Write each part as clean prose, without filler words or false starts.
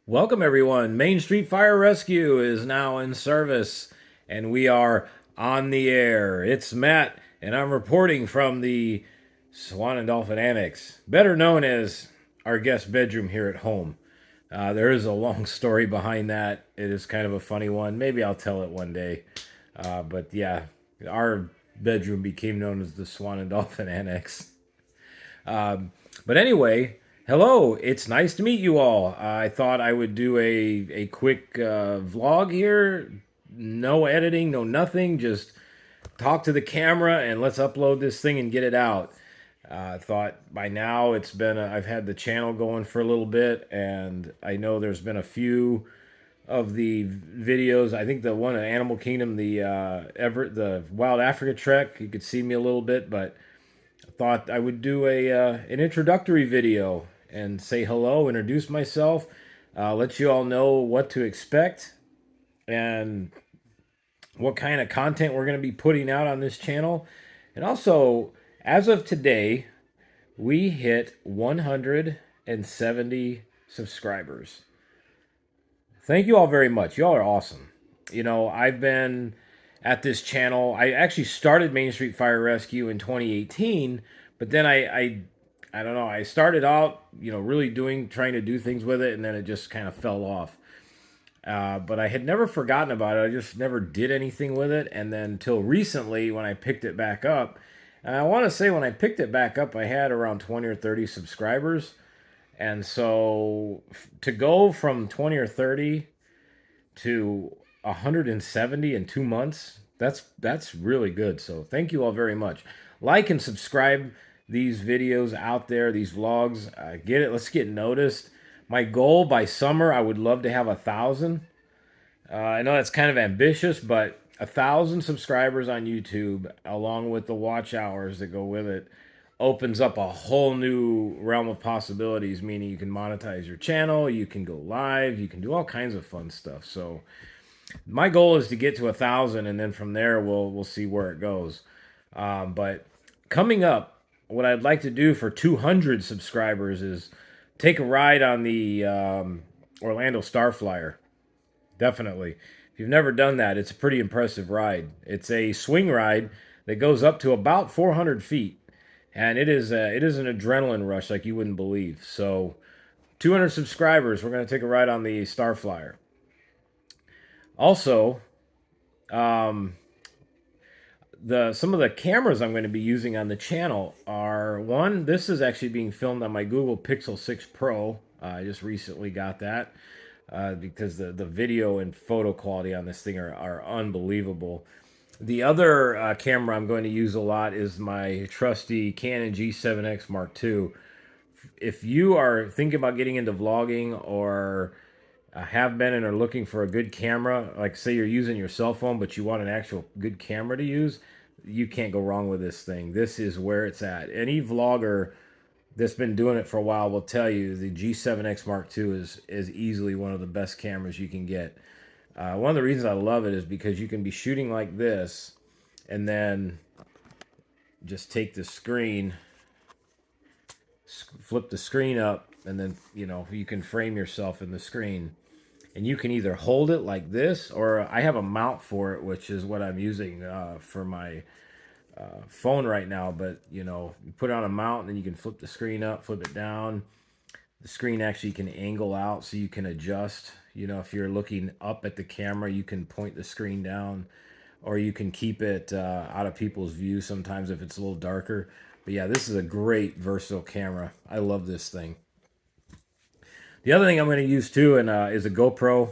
Welcome, everyone. Main Street Fire Rescue is now in service, and we are on the air. It's Matt, and I'm reporting from the Swan and Dolphin Annex, better known as our guest bedroom here at home. There is a long story behind that. It is kind of a funny one. Maybe I'll tell it one day. But yeah, our bedroom became known as the Swan and Dolphin Annex. But anyway, hello. It's nice to meet you all. I thought I would do a quick vlog here. No editing, no nothing. Just talk to the camera and let's upload this thing and get it out. I thought by now I've had the channel going for a little bit, and I know there's been a few of the videos. I think the one at Animal Kingdom, the Wild Africa Trek, you could see me a little bit, but thought I would do an introductory video and say hello, introduce myself, let you all know what to expect and what kind of content we're going to be putting out on this channel. And also, as of today, we hit 170 subscribers. Thank you all very much. Y'all are awesome. You know, I've been at this channel. I actually started Main Street Fire Rescue in 2018, but then I don't know. I started out, really trying to do things with it, and then it just kind of fell off. But I had never forgotten about it. I just never did anything with it, and then till recently when I picked it back up. And I want to say when I picked it back up, I had around 20 or 30 subscribers. And so to go from 20 or 30 to 170 in 2 months, that's really good. So thank you all very much. Like and subscribe these videos out there, these vlogs. Get it. Let's get noticed. My goal by summer, I would love to have 1,000. I know that's kind of ambitious, but 1,000 subscribers on YouTube, along with the watch hours that go with it, opens up a whole new realm of possibilities, meaning you can monetize your channel, you can go live, you can do all kinds of fun stuff. So my goal is to get to 1,000, and then from there we'll see where it goes. But coming up, what I'd like to do for 200 subscribers is take a ride on the Orlando Starflyer. Definitely. If you've never done that, it's a pretty impressive ride. It's a swing ride that goes up to about 400 feet, and it is an adrenaline rush like you wouldn't believe. So, 200 subscribers, we're going to take a ride on the Starflyer. Also, um, the some of the cameras I'm going to be using on the channel are one. This is actually being filmed on my Google Pixel 6 Pro. I just recently got that because the video and photo quality on this thing are unbelievable. The other camera I'm going to use a lot is my trusty Canon G7X Mark II. If you are thinking about getting into vlogging or have been and are looking for a good camera, like say you're using your cell phone but you want an actual good camera to use, you can't go wrong with this thing. This is where it's at. Any vlogger that's been doing it for a while will tell you the G7X Mark II is easily one of the best cameras you can get. One of the reasons I love it is because you can be shooting like this and then just take the screen, flip the screen up, and then you can frame yourself in the screen, and you can either hold it like this, or I have a mount for it, which is what I'm using for my phone right now. But you put it on a mount, and then you can flip the screen up, flip it down. The screen actually can angle out, so you can adjust. If you're looking up at the camera, you can point the screen down, or you can keep it out of people's view sometimes if it's a little darker. But yeah, this is a great versatile camera. I love this thing. The other thing I'm going to use too is a GoPro.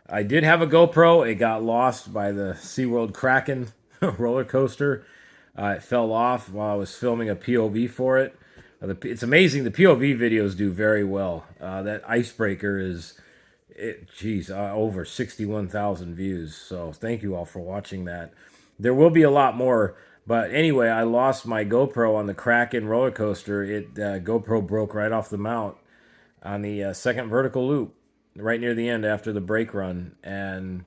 I did have a GoPro. It got lost by the SeaWorld Kraken roller coaster. It fell off while I was filming a POV for it. It's amazing. The POV videos do very well. That icebreaker is, over 61,000 views. So thank you all for watching that. There will be a lot more. But anyway, I lost my GoPro on the Kraken roller coaster. GoPro broke right off the mount on the second vertical loop, right near the end after the brake run, and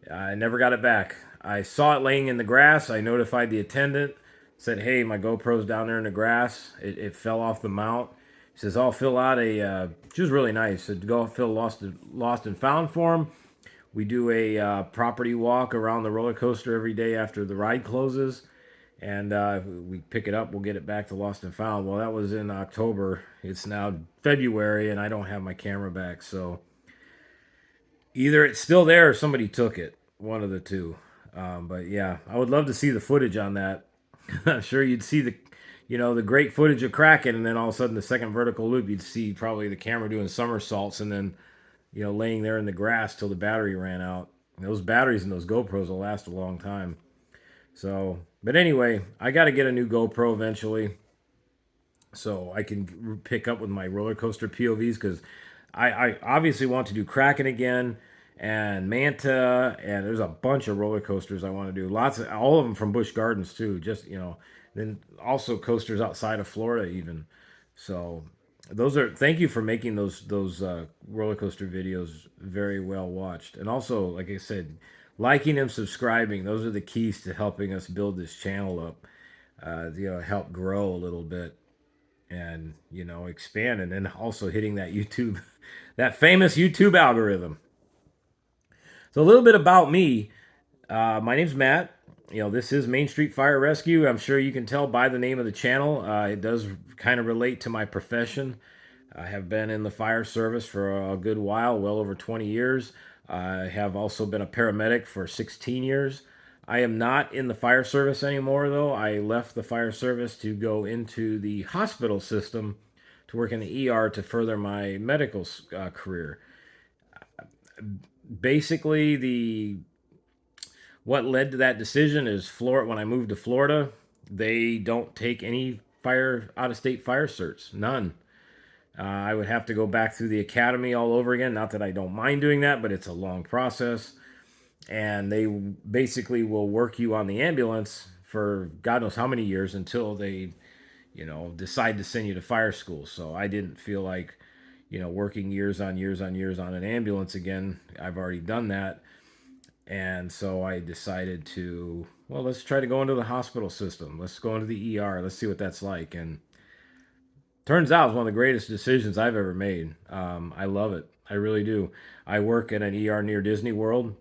I never got it back. I saw it laying in the grass. I notified the attendant, said, "Hey, my GoPro's down there in the grass. It fell off the mount." He says, I'll fill out a, she was really nice. Said, go fill lost and found form. We do a property walk around the roller coaster every day after the ride closes. And we pick it up, we'll get it back to Lost and Found. Well, that was in October. It's now February, and I don't have my camera back. So either it's still there or somebody took it. One of the two. But yeah, I would love to see the footage on that. I'm sure you'd see the great footage of Kraken, and then all of a sudden the second vertical loop, you'd see probably the camera doing somersaults, and then laying there in the grass till the battery ran out. And those batteries and those GoPros will last a long time. So, but anyway, I got to get a new GoPro eventually, so I can pick up with my roller coaster POVs because I obviously want to do Kraken again and Manta, and there's a bunch of roller coasters I want to do. All of them from Busch Gardens too. Just then also coasters outside of Florida even. So thank you for making those roller coaster videos very well watched, and also like I said, liking and subscribing. Those are the keys to helping us build this channel up. Help grow a little bit and expand, and then also hitting that YouTube, that famous YouTube algorithm. So a little bit about me. My name's Matt. This is Main Street Fire Rescue. I'm sure you can tell by the name of the channel. It does kind of relate to my profession. I have been in the fire service for a good while, well over 20 years. I have also been a paramedic for 16 years. I am not in the fire service anymore, though. I left the fire service to go into the hospital system to work in the ER to further my medical career. Basically, what led to that decision is Florida. When I moved to Florida, they don't take any out-of-state fire certs, none. I would have to go back through the academy all over again. Not that I don't mind doing that, but it's a long process. And they basically will work you on the ambulance for God knows how many years until they, decide to send you to fire school. So I didn't feel like, working years on years on years on an ambulance again. I've already done that. And so I decided to, well, let's try to go into the hospital system. Let's go into the ER. Let's see what that's like. And turns out it's one of the greatest decisions I've ever made. I love it. I really do. I work in an ER near Disney World.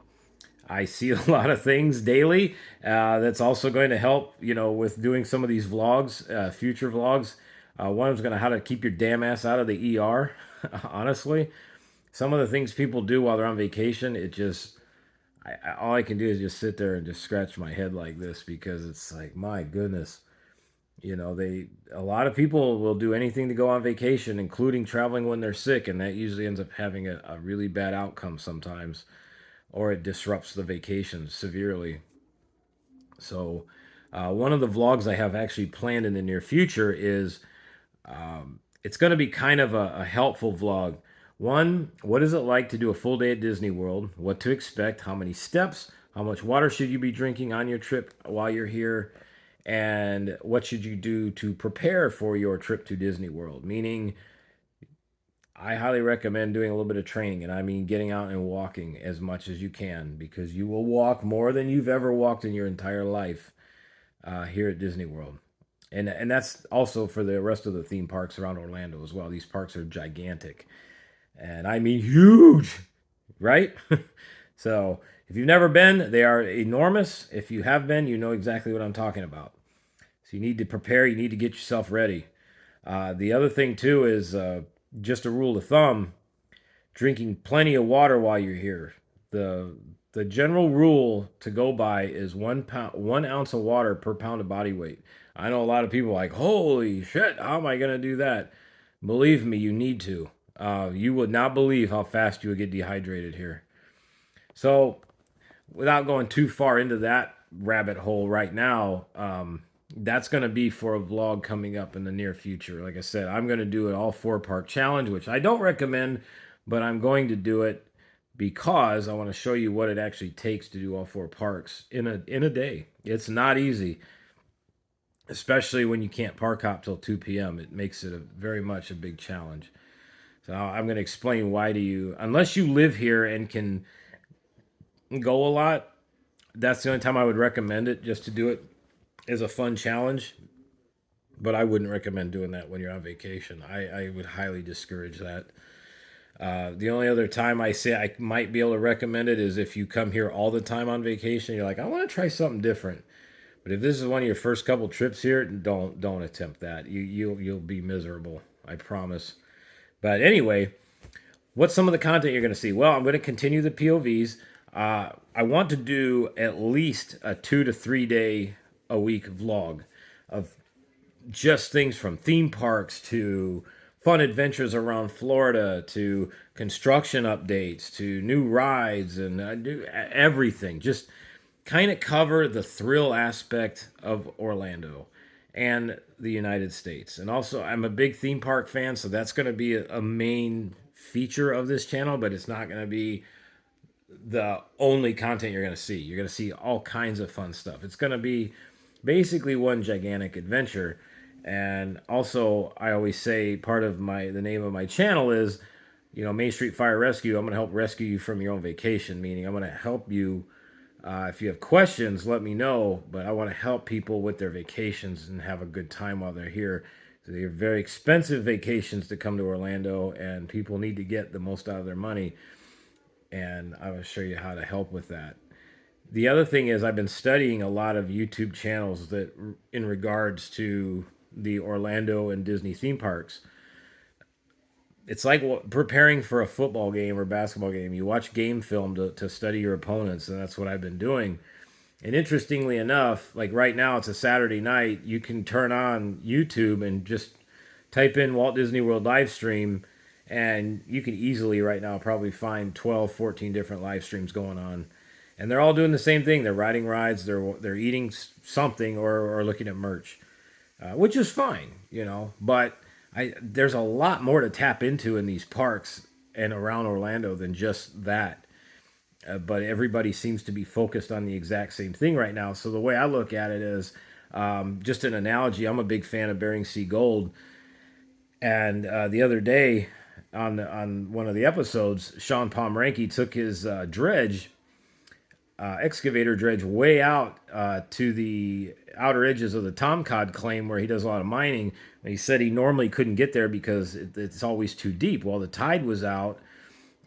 I see a lot of things daily. That's also going to help, with doing some of these vlogs, future vlogs. One is going to how to keep your damn ass out of the ER. Honestly, some of the things people do while they're on vacation, all I can do is just sit there and just scratch my head like this because it's like, my goodness. A lot of people will do anything to go on vacation, including traveling when they're sick, and that usually ends up having a really bad outcome sometimes, or it disrupts the vacation severely. So, one of the vlogs I have actually planned in the near future is it's going to be kind of a helpful vlog. One, what is it like to do a full day at Disney World? What to expect? How many steps? How much water should you be drinking on your trip while you're here? And what should you do to prepare for your trip to Disney World? Meaning, I highly recommend doing a little bit of training, and I mean getting out and walking as much as you can because you will walk more than you've ever walked in your entire life here at Disney World. And that's also for the rest of the theme parks around Orlando as well. These parks are gigantic, and I mean huge, right? So if you've never been, they are enormous. If you have been, you know exactly what I'm talking about. So you need to prepare. You need to get yourself ready. The other thing too is just a rule of thumb: drinking plenty of water while you're here. The general rule to go by is 1 ounce of water per pound of body weight. I know a lot of people are like, holy shit, how am I gonna do that? Believe me, you need to. You would not believe how fast you would get dehydrated here. So, without going too far into that rabbit hole right now, that's going to be for a vlog coming up in the near future. Like I said, I'm going to do an all 4-park challenge, which I don't recommend, but I'm going to do it because I want to show you what it actually takes to do all 4 parks in a day. It's not easy, especially when you can't park hop till 2 p.m. It makes it very much a big challenge. So I'm going to explain why to you, unless you live here and can go a lot, that's the only time I would recommend it, just to do it as a fun challenge. but I wouldn't recommend doing that when you're on vacation. I would highly discourage that. The only other time I say I might be able to recommend it is if you come here all the time on vacation. You're like, I want to try something different. But if this is one of your first couple trips here, don't attempt that. You'll be miserable. I promise. But anyway, what's some of the content you're going to see? Well, I'm going to continue the POVs. I want to do at least a 2 to 3 day a week vlog of just things from theme parks to fun adventures around Florida to construction updates to new rides and everything. Just kind of cover the thrill aspect of Orlando and the United States. And also, I'm a big theme park fan, so that's going to be a main feature of this channel, but it's not going to be the only content you're going to see. You're going to see all kinds of fun stuff. It's going to be basically one gigantic adventure. And also, I always say part of the name of my channel is, Main Street Fire Rescue. I'm going to help rescue you from your own vacation, meaning I'm going to help you. If you have questions, let me know. But I want to help people with their vacations and have a good time while they're here. So they're very expensive vacations to come to Orlando, and people need to get the most out of their money. And I will show you how to help with that. The other thing is I've been studying a lot of YouTube channels that in regards to the Orlando and Disney theme parks. It's like preparing for a football game or basketball game. You watch game film to study your opponents, and that's what I've been doing. And interestingly enough, like right now, it's a Saturday night. You can turn on YouTube and just type in Walt Disney World live stream, and you can easily right now probably find 12, 14 different live streams going on. And they're all doing the same thing. They're riding rides, they're eating something, or looking at merch, which is fine, But there's a lot more to tap into in these parks and around Orlando than just that. But everybody seems to be focused on the exact same thing right now. So the way I look at it is just an analogy. I'm a big fan of Bering Sea Gold, and the other day on one of the episodes, Sean Pomeranke took his excavator dredge way out to the outer edges of the Tom Cod claim where he does a lot of mining. And he said he normally couldn't get there because it's always too deep. Well, the tide was out,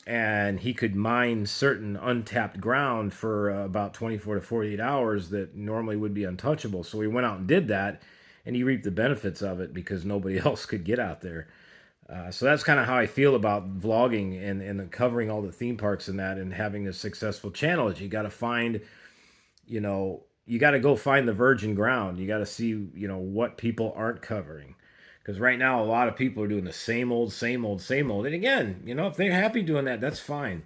and he could mine certain untapped ground for about 24 to 48 hours that normally would be untouchable. So he went out and did that, and he reaped the benefits of it because nobody else could get out there. So that's kind of how I feel about vlogging and covering all the theme parks and that, and having a successful channel. Is you got to find, you got to go find the virgin ground. You got to see, what people aren't covering. Because right now, a lot of people are doing the same old, same old, same old. And again, if they're happy doing that, that's fine.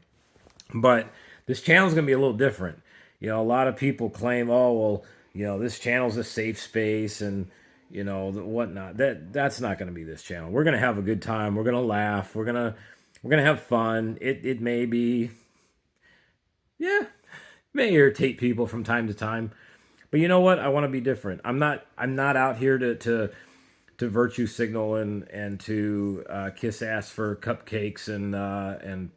But this channel is going to be a little different. A lot of people claim, oh, well, this channel's a safe space and, whatnot. That's not going to be this channel. We're going to have a good time. We're going to laugh. We're going to have fun. It may be, yeah, may irritate people from time to time. But you know what? I want to be different. I'm not out here to virtue signal and to kiss ass for cupcakes and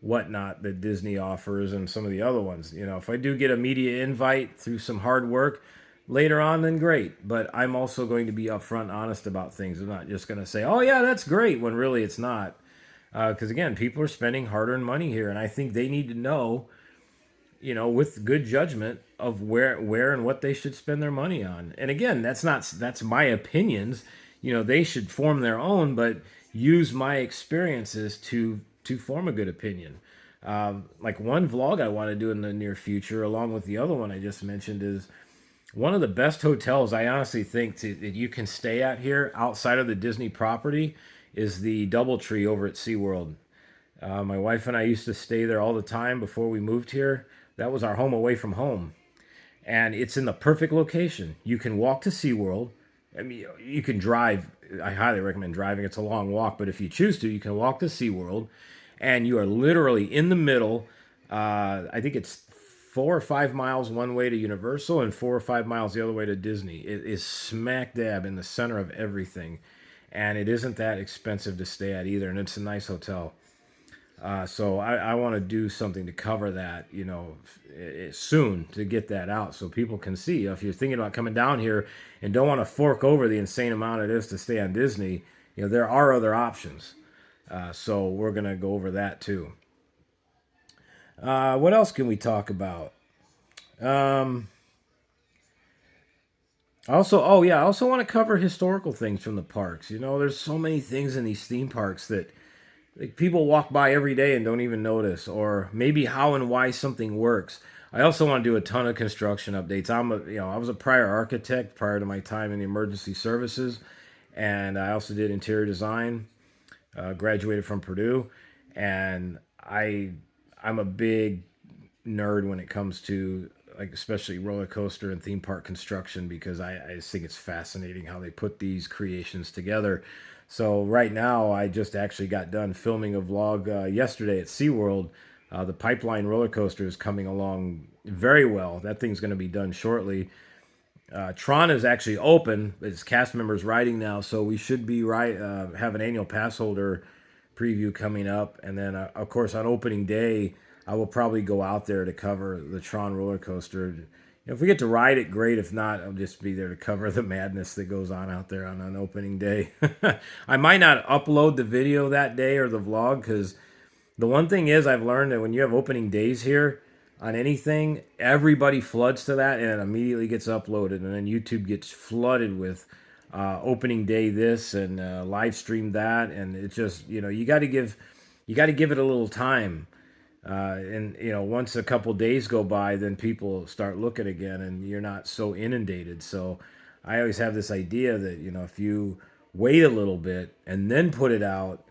whatnot that Disney offers and some of the other ones. If I do get a media invite through some hard work later on, then great. But I'm also going to be upfront and honest about things. I'm not just going to say, oh yeah, that's great, when really it's not. Because again, people are spending hard-earned money here, and I think they need to know, with good judgment of where and what they should spend their money on. And again, that's my opinions. They should form their own, but use my experiences to form a good opinion. Like one vlog I want to do in the near future, along with the other one I just mentioned, is one of the best hotels I honestly think that you can stay at here outside of the Disney property is the DoubleTree over at SeaWorld. My wife and I used to stay there all the time before we moved here. That was our home away from home. And it's in the perfect location. You can walk to SeaWorld. I mean, you can drive. I highly recommend driving. It's a long walk, but if you choose to, you can walk to SeaWorld. And you are literally in the middle. I think it's 4 or 5 miles one way to Universal and 4 or 5 miles the other way to Disney. It is smack dab in the center of everything. And it isn't that expensive to stay at either. And it's a nice hotel. So I want to do something to cover that, soon to get that out so people can see. If you're thinking about coming down here and don't want to fork over the insane amount it is to stay on Disney, there are other options. So we're going to go over that too. What else can we talk about? Um, I also want to cover historical things from the parks. There's so many things in these theme parks that like people walk by every day and don't even notice, or maybe how and why something works. I also want to do a ton of construction updates. I was a prior architect prior to my time in the emergency services, and I also did interior design. Graduated from Purdue, and I'm a big nerd when it comes to like especially roller coaster and theme park construction because I just think it's fascinating how they put these creations together. So right now, I just actually got done filming a vlog yesterday at SeaWorld. The Pipeline roller coaster is coming along very well. That thing's going to be done shortly. Tron is actually open. It's cast members riding now, so we should be have an annual pass holder preview coming up, and then of course on opening day, I will probably go out there to cover the Tron roller coaster. If we get to ride it, great. If not, I'll just be there to cover the madness that goes on out there on opening day. I might not upload the video that day or the vlog because the one thing is I've learned that when you have opening days here on anything, everybody floods to that and it immediately gets uploaded, and then YouTube gets flooded with opening day this and live stream that, and it's just you got to give it a little time. And once a couple days go by, then people start looking again, and you're not so inundated. So I always have this idea that if you wait a little bit and then put it out,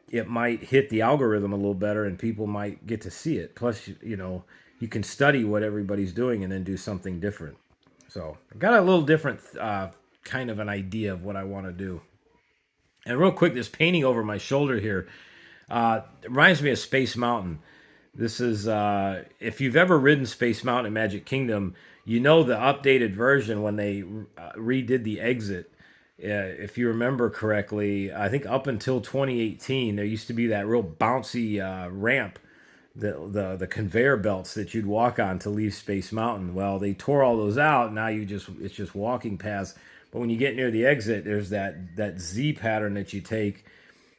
it might hit the algorithm a little better, and people might get to see it. Plus, you can study what everybody's doing and then do something different. So I got a little different kind of an idea of what I want to do. And real quick, this painting over my shoulder here reminds me of Space Mountain. This is, if you've ever ridden Space Mountain in Magic Kingdom, the updated version when they redid the exit. If you remember correctly, I think up until 2018, there used to be that real bouncy ramp, the conveyor belts that you'd walk on to leave Space Mountain. Well, they tore all those out. Now it's just walking paths. But when you get near the exit, there's that Z pattern that you take,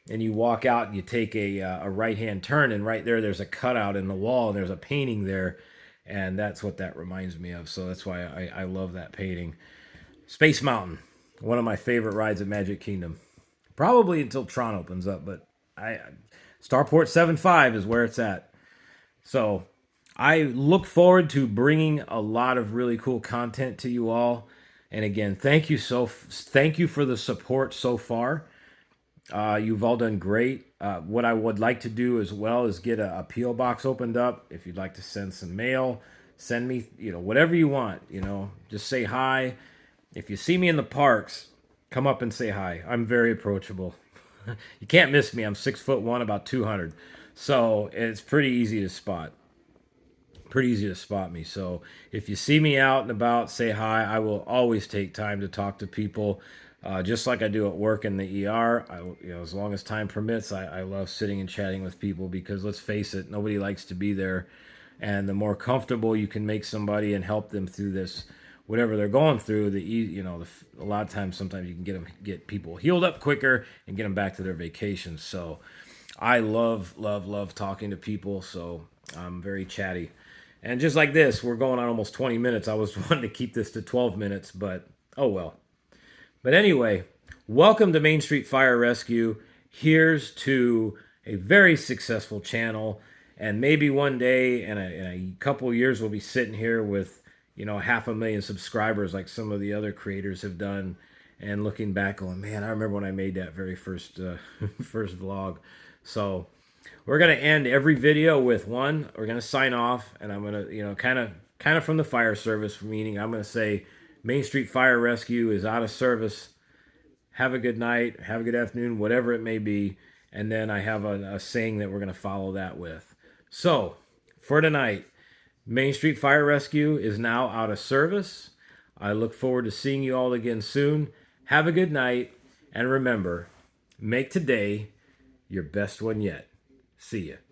and you walk out and you take a right hand turn, and right there's a cutout in the wall, and there's a painting there, and that's what that reminds me of. So that's why I love that painting. Space Mountain, one of my favorite rides at Magic Kingdom, probably until Tron opens up, but Starport 7.5 is where it's at. So I look forward to bringing a lot of really cool content to you all. And again, thank you for the support so far. You've all done great. What I would like to do as well is get a PO box opened up. If you'd like to send some mail, send me, whatever you want. Just say hi. If you see me in the parks, come up and say hi. I'm very approachable. You can't miss me. I'm 6'1", about 200. So it's pretty easy to spot. Pretty easy to spot me. So if you see me out and about, say hi. I will always take time to talk to people, just like I do at work in the ER. As long as time permits, I love sitting and chatting with people because let's face it, nobody likes to be there. And the more comfortable you can make somebody and help them through this, whatever they're going through, a lot of times, sometimes you can get people healed up quicker and get them back to their vacations. So I love talking to people. So I'm very chatty. And just like this, we're going on almost 20 minutes. I was wanting to keep this to 12 minutes, but oh well. But anyway, welcome to Main Street Fire Rescue. Here's to a very successful channel. And maybe one day, in a couple of years, we'll be sitting here with 500,000 subscribers like some of the other creators have done, and looking back going, man, I remember when I made that very first first vlog. So we're gonna end every video with one. We're gonna sign off, and I'm gonna kind of from the fire service, meaning I'm gonna say Main Street Fire Rescue is out of service. Have a good night, have a good afternoon, whatever it may be. And then I have a saying that we're gonna follow that with. So for tonight, Main Street Fire Rescue is now out of service. I look forward to seeing you all again soon. Have a good night, and remember, make today your best one yet. See ya.